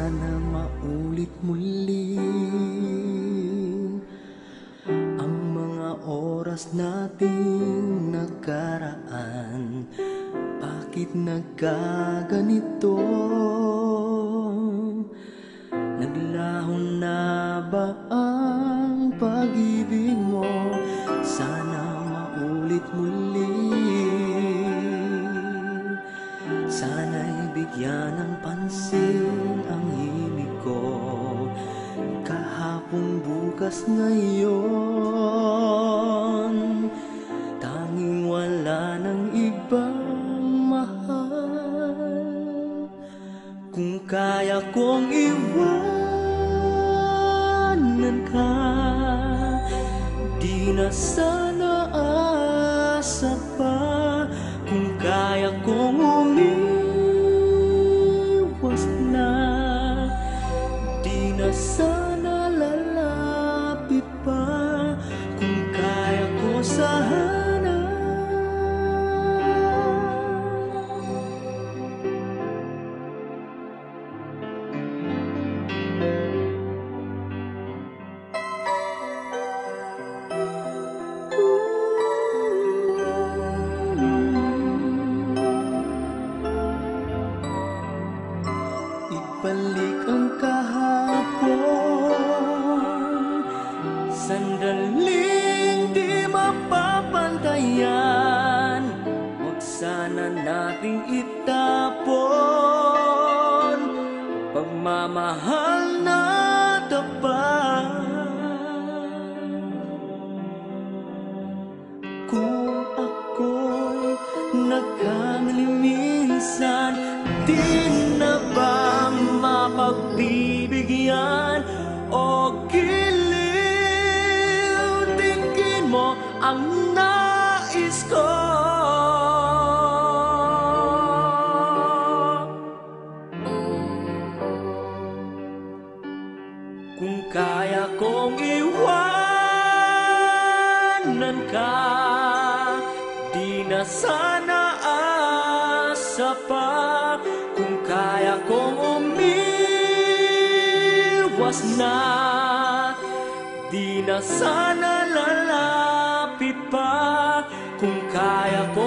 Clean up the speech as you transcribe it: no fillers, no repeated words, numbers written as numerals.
Sana maulit muli ang mga oras nating nakaraan. Bakit nagkaganito? Naglaho na ba ang pag-ibig mo? Sana maulit muli. Sana'y bigyan ng pansin ang himig ko. Kahapon, bukas, ngayon, tanging wala ng ibang mahal. Kung kaya kong iwanan ka, di na sana asa pa. Kung kaya kong umiwas na, di na sana lalapit pa. Kung kaya ko sana. Ibalik ang kahapon, sandaling di mapapantayan. Huwag sana nating itapon pagmamahal na tapat. Kung ako'y nagkamali minsan, di na ba mapagbibigyan o giliw? Tingin mo ang nais ko. Kung kaya kong iwanan ka, di na sana asa pa. Kung kaya kong umiwas na, di na sana lalapit pa. Kung kaya ko